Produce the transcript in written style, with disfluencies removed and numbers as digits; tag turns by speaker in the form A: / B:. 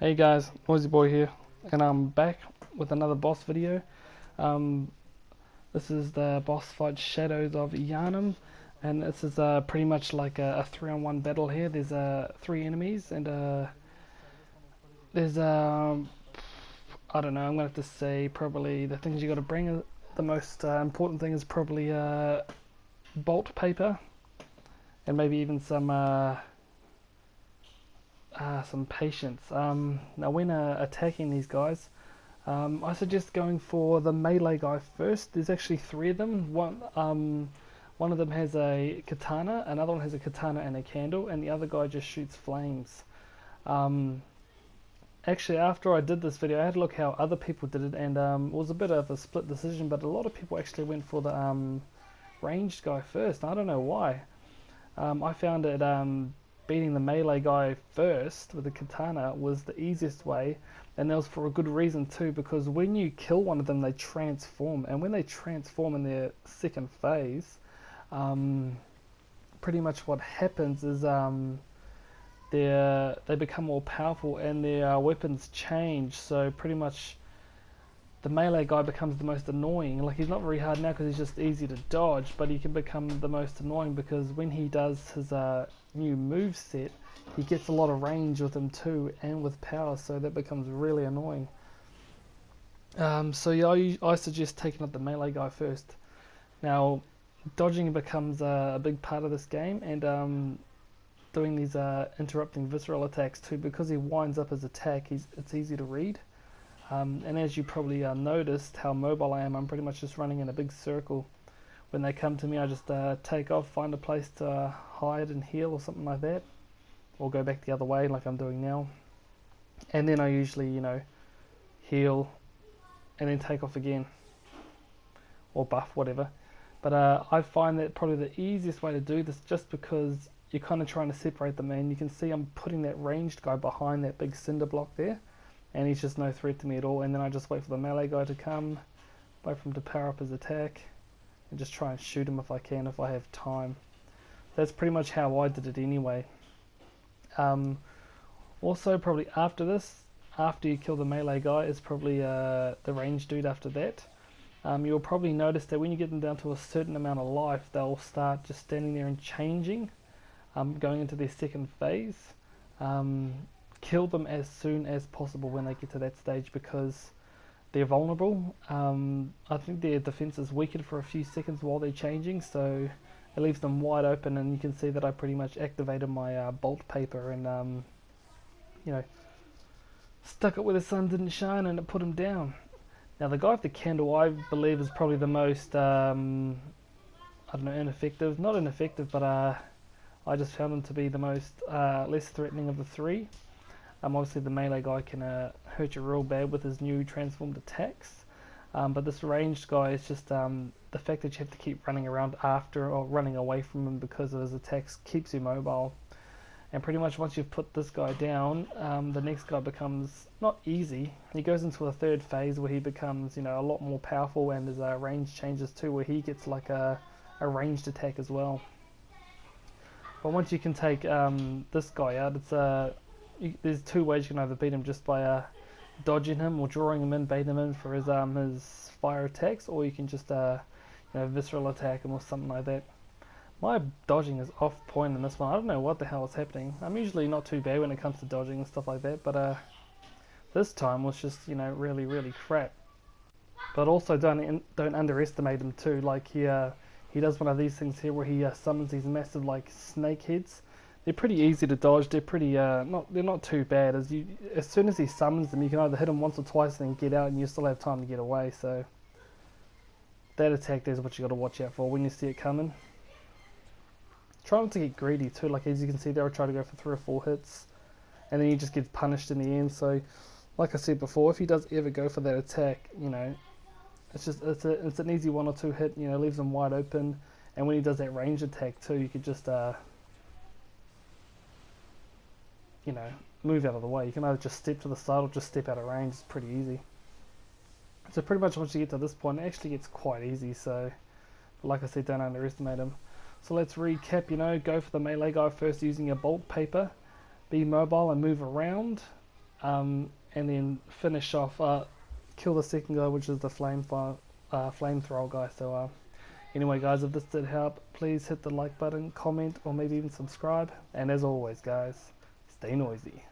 A: Hey guys, Noisy Boy here, and I'm back with another boss video. Um, this is the boss fight Shadows of Yharnam, and this is pretty much like a 3-on-1 battle here. There's 3 enemies, and there's I don't know. I'm gonna have to say probably the things you got to bring. The most important thing is probably bolt paper, and maybe even some patience. Now when attacking these guys, I suggest going for the melee guy first. There's actually 3 of them. One of them has a katana, another one has a katana and a candle, and the other guy just shoots flames. Actually, after I did this video, I had to look how other people did it, and it was a bit of a split decision, but a lot of people actually went for the ranged guy first. I don't know why. I found it beating the melee guy first with the katana was the easiest way, and that was for a good reason too, because when you kill one of them they transform, and when they transform in their second phase, pretty much what happens is they become more powerful and their weapons change. So pretty much the melee guy becomes the most annoying. Like, he's not very hard now because he's just easy to dodge, but he can become the most annoying because when he does his new move set, he gets a lot of range with him too, and with power, so that becomes really annoying. So yeah, I suggest taking up the melee guy first. Now, dodging becomes a big part of this game, and doing these interrupting visceral attacks too, because he winds up his attack, it's easy to read. And as you probably noticed how mobile I am, I'm pretty much just running in a big circle. When they come to me, I just take off, find a place to hide and heal or something like that, or go back the other way like I'm doing now. And then I usually, heal and then take off again, or buff, whatever. But I find that probably the easiest way to do this, just because you're kind of trying to separate them, and you can see I'm putting that ranged guy behind that big cinder block there, and he's just no threat to me at all. And then I just wait for the melee guy to come, wait for him to power up his attack, and just try and shoot him if I can, if I have time. That's pretty much how I did it anyway. Also, probably after this, after you kill the melee guy, is probably the ranged dude after that. You'll probably notice that when you get them down to a certain amount of life, they'll start just standing there and changing, going into their second phase. Kill them as soon as possible when they get to that stage, because they're vulnerable. I think their defense is weakened for a few seconds while they're changing, so it leaves them wide open. And you can see that I pretty much activated my bolt paper and stuck it where the sun didn't shine, and it put him down. Now the guy with the candle, I believe, is probably the most I don't know, ineffective. Not ineffective, but I just found him to be the most less threatening of the 3. Obviously the melee guy can hurt you real bad with his new transformed attacks, but this ranged guy is just the fact that you have to keep running around after or running away from him because of his attacks keeps you mobile. And pretty much once you've put this guy down, the next guy becomes not easy. He goes into a 3rd phase where he becomes, a lot more powerful, and his range changes too, where he gets like a ranged attack as well. But once you can take this guy out, there's 2 ways you can either beat him just by dodging him or drawing him in, bait him in for his fire attacks, or you can just visceral attack him or something like that. My dodging is off point in this one. I don't know what the hell is happening. I'm usually not too bad when it comes to dodging and stuff like that, but this time was just really, really crap. But also don't underestimate him too. Like he does one of these things here where he summons these massive like snake heads. They're pretty easy to dodge. They're pretty they're not too bad. As soon as he summons them, you can either hit them once or twice and then get out, and you still have time to get away. So that attack there is what you got to watch out for when you see it coming. Try not to get greedy too. Like, as you can see there, I try to go for 3 or 4 hits, and then he just gets punished in the end. So, like I said before, if he does ever go for that attack, it's an easy 1 or 2 hit. Leaves him wide open. And when he does that range attack too, you could just move out of the way. You can either just step to the side or just step out of range. It's pretty easy. So pretty much once you get to this point, it actually gets quite easy. So, like I said, don't underestimate him. So let's recap. Go for the melee guy first using a bolt paper. Be mobile and move around. and then finish off, kill the second guy, which is the flamethrower guy. So anyway, guys, if this did help, please hit the like button, comment, or maybe even subscribe. And as always, guys, stay noisy.